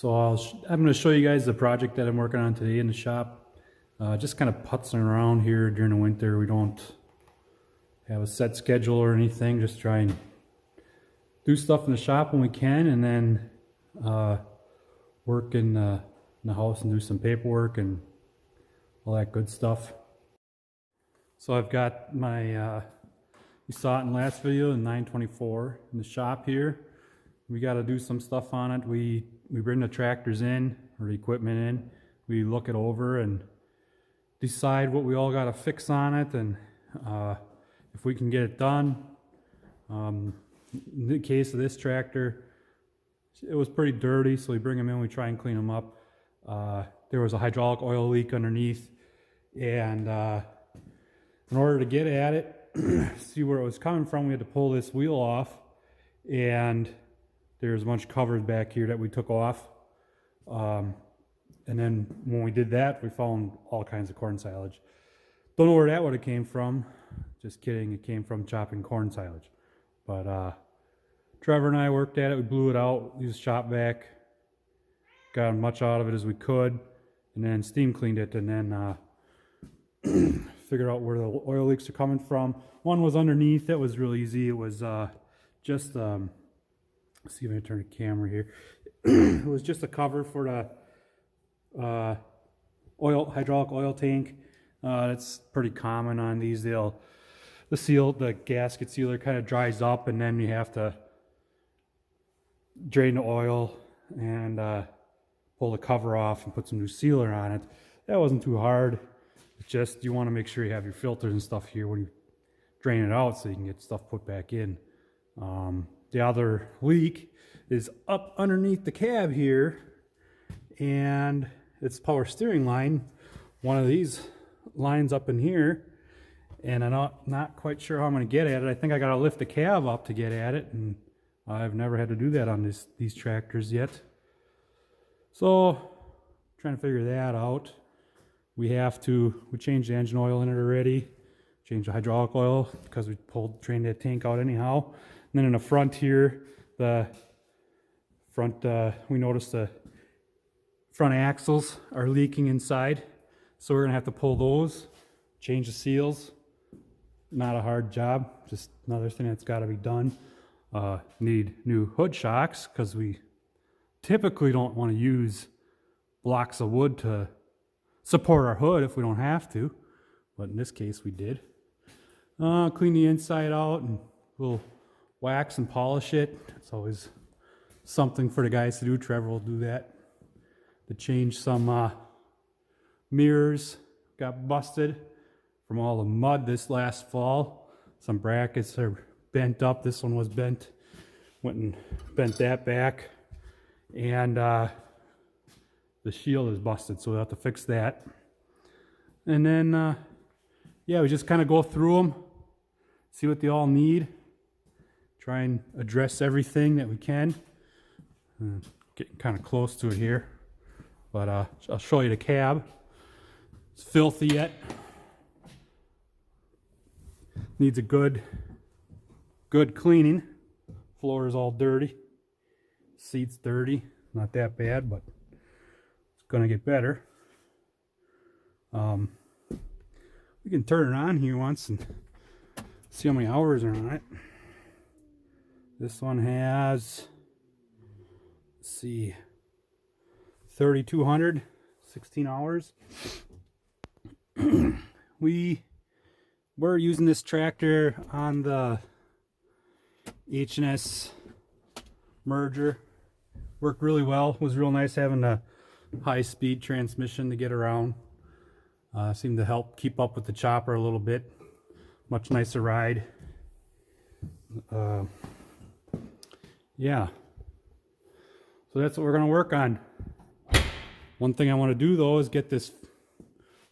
So I'm going to show you guys the project that I'm working on today in the shop. Just kind of putzing around here during the winter. We don't have a set schedule or anything. Just try and do stuff in the shop when we can, and then work in the house and do some paperwork and all that good stuff. So I've got my, you saw it in the last video, the 924 in the shop here. We got to do some stuff on it. We bring the tractors in, or the equipment in. We look it over and decide what we all got to fix on it, and if we can get it done. In the case of this tractor, it was pretty dirty, so we bring them in, we try and clean them up. There was a hydraulic oil leak underneath, and in order to get at it, see where it was coming from, we had to pull this wheel off, and there's a bunch of covers back here that we took off. And then when we did that, we found all kinds of corn silage. Don't know where that would have came from. Just kidding, it came from chopping corn silage. But Trevor and I worked at it, we blew it out, used shop vac, got as much out of it as we could, and then steam cleaned it, and then figured out where the oil leaks are coming from. One was underneath, that was real easy. It was just, let's see if I can turn the camera here. It was just a cover for the hydraulic oil tank. It's pretty common on these. The gasket sealer kind of dries up, and then you have to drain the oil and pull the cover off and put some new sealer on it. That wasn't too hard. It's just you want to make sure you have your filters and stuff here when you drain it out so you can get stuff put back in. The other leak is up underneath the cab here, and it's power steering line. One of these lines up in here, and I'm not quite sure how I'm going to get at it. I think I got to lift the cab up to get at it, and I've never had to do that on these tractors yet. So trying to figure that out. We changed the engine oil in it already, changed the hydraulic oil because we drained that tank out anyhow. And then in the front here, we noticed the front axles are leaking inside. So we're gonna have to pull those, change the seals. Not a hard job, just another thing that's gotta be done. Need new hood shocks because we typically don't want to use blocks of wood to support our hood if we don't have to, but in this case we did. Clean the inside out, and we'll wax and polish it. It's always something for the guys to do. Trevor will do that. To change some mirrors, got busted from all the mud this last fall. Some brackets are bent up. This one was bent. Went and bent that back, and the shield is busted, so we'll have to fix that. And then yeah, we just kind of go through them, see what they all need, try and address everything that we can. Getting kind of close to it here, but I'll show you the cab. It's filthy yet. Needs a good cleaning. Floor is all dirty. Seat's dirty. Not that bad, but it's gonna get better. We can turn it on here once and see how many hours are on it. This one has, let's see, 3,200, 16 hours. We're using this tractor on the H&S merger. Worked really well. It was real nice having a high-speed transmission to get around. Seemed to help keep up with the chopper a little bit. Much nicer ride. Yeah. So that's what we're going to work on. One thing I want to do though is get this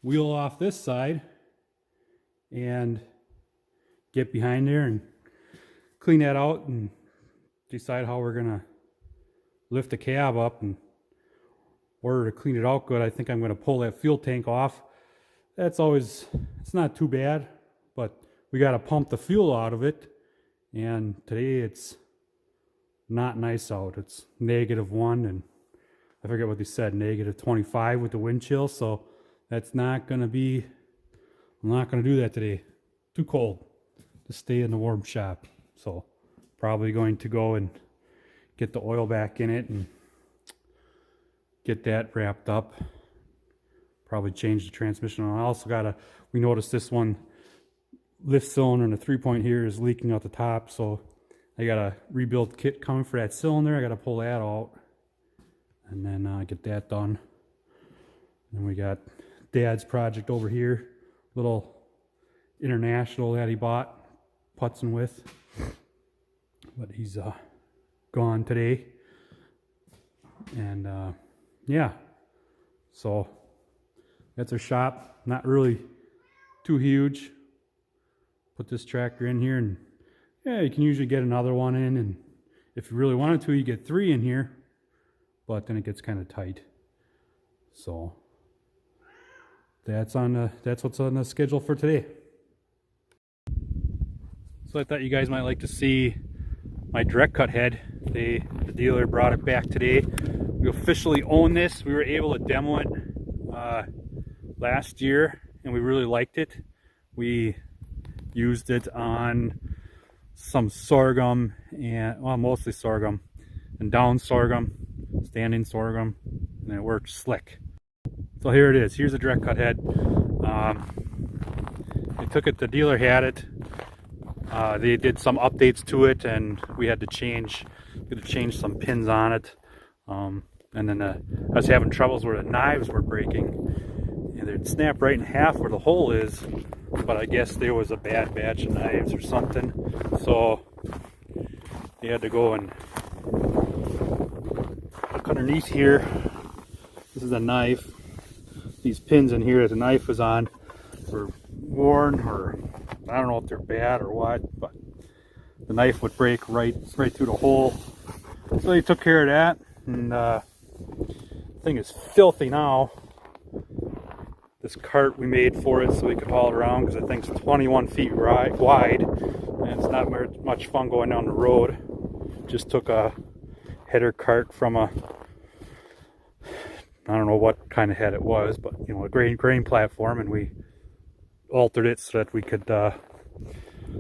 wheel off this side and get behind there and clean that out and decide how we're going to lift the cab up. And in order to clean it out good, I think I'm going to pull that fuel tank off. It's not too bad, but we got to pump the fuel out of it, and today it's not nice out. It's -1, and I forget what they said, -25 with the wind chill. So that's not going to be, I'm not going to do that today. Too cold to stay in the warm shop. So probably going to go and get the oil back in it and get that wrapped up. Probably change the transmission. I also we noticed this one lift cylinder and the 3-point here is leaking out the top. So I got a rebuild kit coming for that cylinder. I got to pull that out and then get that done. And we got Dad's project over here, little International that he bought, putzing with, but he's gone today. And yeah, so that's our shop. Not really too huge. Put this tractor in here, and yeah, you can usually get another one in, and if you really wanted to, you get 3 in here, but then it gets kind of tight. So that's what's on the schedule for today. So I thought you guys might like to see my direct cut head. The dealer brought it back today. We officially own this. We were able to demo it last year, and we really liked it. We used it on some sorghum, and well, mostly sorghum, and down sorghum, standing sorghum, and it worked slick. So here it is. Here's the direct cut head. They took it, the dealer had it. They did some updates to it, and we had to change some pins on it. And then I was having troubles where the knives were breaking, and they'd snap right in half where the hole is. But I guess there was a bad batch of knives or something, so they had to go and look underneath here. This is a knife. These pins in here that the knife was on were worn, or I don't know if they're bad or what, but the knife would break right through the hole. So they took care of that, and the thing is filthy now. This cart we made for it so we could haul it around, because the thing's 21 feet wide, and it's not much fun going down the road. Just took a header cart from I don't know what kind of head it was, but you know, a grain platform, and we altered it so that we could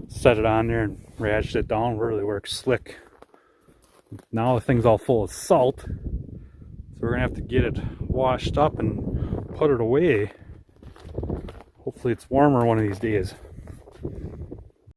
set it on there and ratchet it down. Really works slick. Now the thing's all full of salt, so we're gonna have to get it washed up and put it away. Hopefully it's warmer one of these days.